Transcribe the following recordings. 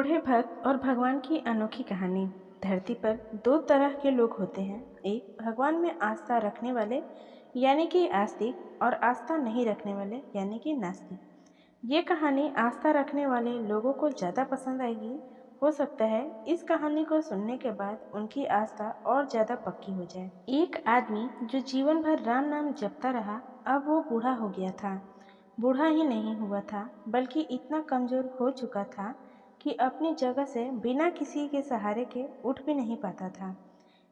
बूढ़े भक्त और भगवान की अनोखी कहानी। धरती पर दो तरह के लोग होते हैं, एक भगवान में आस्था रखने वाले यानी कि आस्तिक और आस्था नहीं रखने वाले यानी कि नास्तिक। ये कहानी आस्था रखने वाले लोगों को ज़्यादा पसंद आएगी। हो सकता है इस कहानी को सुनने के बाद उनकी आस्था और ज़्यादा पक्की हो जाए। एक आदमी जो जीवन भर राम नाम जपता रहा, अब वो बूढ़ा हो गया था। बूढ़ा ही नहीं हुआ था बल्कि इतना कमज़ोर हो चुका था कि अपनी जगह से बिना किसी के सहारे के उठ भी नहीं पाता था।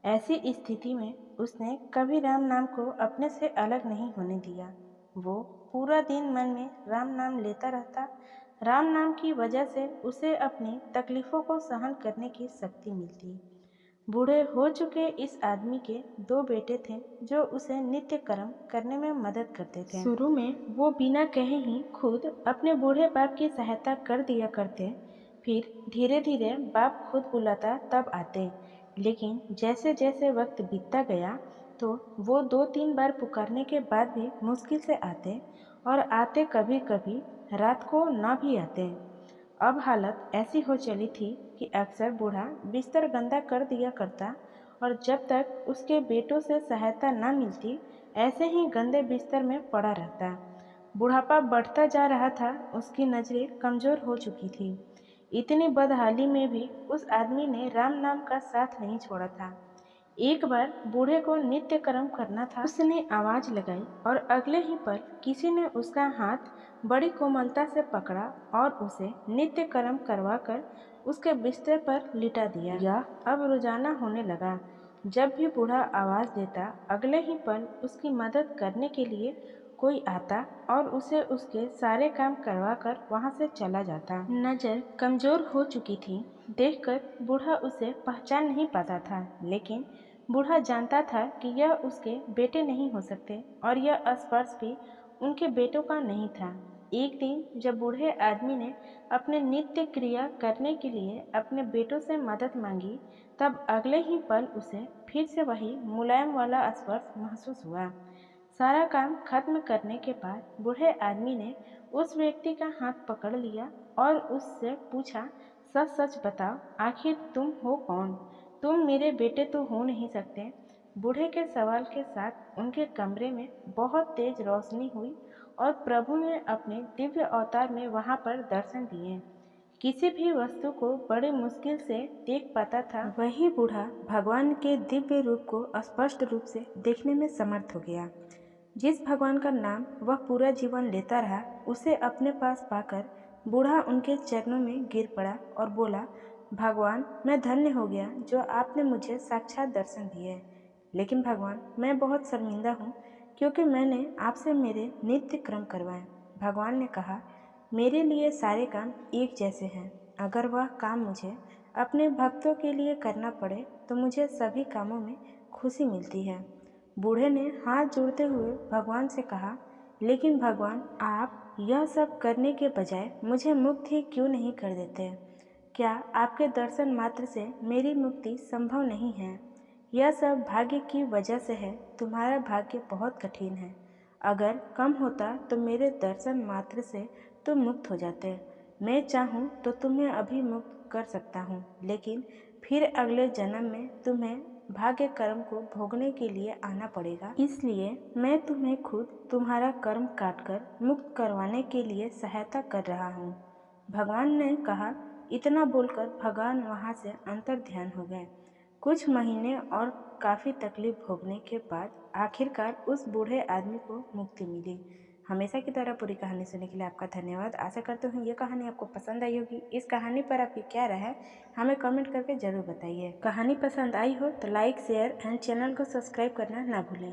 ऐसी स्थिति में उसने कभी राम नाम को अपने से अलग नहीं होने दिया। वो पूरा दिन मन में राम नाम लेता रहता। राम नाम की वजह से उसे अपनी तकलीफ़ों को सहन करने की शक्ति मिलती। बूढ़े हो चुके इस आदमी के दो बेटे थे जो उसे नित्य कर्म करने में मदद करते थे। शुरू में वो बिना कहे ही खुद अपने बूढ़े बाप की सहायता कर दिया करते, फिर धीरे धीरे बाप खुद बुलाता तब आते। लेकिन जैसे जैसे वक्त बीतता गया तो वो दो तीन बार पुकारने के बाद भी मुश्किल से आते, और आते कभी कभी रात को न भी आते। अब हालत ऐसी हो चली थी कि अक्सर बूढ़ा बिस्तर गंदा कर दिया करता, और जब तक उसके बेटों से सहायता न मिलती ऐसे ही गंदे बिस्तर में पड़ा रहता। बुढ़ापा बढ़ता जा रहा था, उसकी नज़रें कमज़ोर हो चुकी थी। इतनी बदहाली में भी उस आदमी ने राम नाम का साथ नहीं छोड़ा था। एक बार बूढ़े को नित्य कर्म करना था। उसने आवाज लगाई और अगले ही पल किसी ने उसका हाथ बड़ी कोमलता से पकड़ा और उसे नित्य कर्म करवाकर उसके बिस्तर पर लिटा दिया। यह अब रोजाना होने लगा। जब भी बूढ़ा आवाज देता, अगले ही पल उसकी मदद करने के लिए कोई आता और उसे उसके सारे काम करवाकर वहां से चला जाता। नजर कमजोर हो चुकी थी, देखकर बूढ़ा उसे पहचान नहीं पाता था, लेकिन बूढ़ा जानता था कि यह उसके बेटे नहीं हो सकते और यह स्पर्श भी उनके बेटों का नहीं था। एक दिन जब बूढ़े आदमी ने अपने नित्य क्रिया करने के लिए अपने बेटों से मदद मांगी, तब अगले ही पल उसे फिर से वही मुलायम वाला स्पर्श महसूस हुआ। सारा काम खत्म करने के बाद बूढ़े आदमी ने उस व्यक्ति का हाथ पकड़ लिया और उससे पूछा, सच सच बताओ, आखिर तुम हो कौन? तुम मेरे बेटे तो हो नहीं सकते। बूढ़े के सवाल के साथ उनके कमरे में बहुत तेज रोशनी हुई और प्रभु ने अपने दिव्य अवतार में वहां पर दर्शन दिए। किसी भी वस्तु को बड़ी मुश्किल से देख पाता था, वही बूढ़ा भगवान के दिव्य रूप को स्पष्ट रूप से देखने में समर्थ हो गया। जिस भगवान का नाम वह पूरा जीवन लेता रहा, उसे अपने पास पाकर बूढ़ा उनके चरणों में गिर पड़ा और बोला, भगवान, मैं धन्य हो गया जो आपने मुझे साक्षात दर्शन दिए। लेकिन भगवान, मैं बहुत शर्मिंदा हूँ क्योंकि मैंने आपसे मेरे नित्य कर्म करवाए। भगवान ने कहा, मेरे लिए सारे काम एक जैसे हैं। अगर वह काम मुझे अपने भक्तों के लिए करना पड़े तो मुझे सभी कामों में खुशी मिलती है। बूढ़े ने हाथ जोड़ते हुए भगवान से कहा, लेकिन भगवान, आप यह सब करने के बजाय मुझे मुक्त ही क्यों नहीं कर देते? क्या आपके दर्शन मात्र से मेरी मुक्ति संभव नहीं है? यह सब भाग्य की वजह से है। तुम्हारा भाग्य बहुत कठिन है। अगर कम होता तो मेरे दर्शन मात्र से तुम मुक्त हो जाते। मैं चाहूँ तो तुम्हें अभी मुक्त कर सकता हूँ, लेकिन फिर अगले जन्म में तुम्हें भाग्य कर्म को भोगने के लिए आना पड़ेगा। इसलिए मैं तुम्हें खुद तुम्हारा कर्म काटकर मुक्त करवाने के लिए सहायता कर रहा हूँ। भगवान ने कहा। इतना बोलकर भगवान वहाँ से अंतर ध्यान हो गए। कुछ महीने और काफ़ी तकलीफ भोगने के बाद आखिरकार उस बूढ़े आदमी को मुक्ति मिली। हमेशा की तरह पूरी कहानी सुनने के लिए आपका धन्यवाद। आशा करते हूँ ये कहानी आपको पसंद आई होगी। इस कहानी पर आपकी क्या राय है हमें कमेंट करके ज़रूर बताइए। कहानी पसंद आई हो तो लाइक, शेयर एंड चैनल को सब्सक्राइब करना ना भूलें।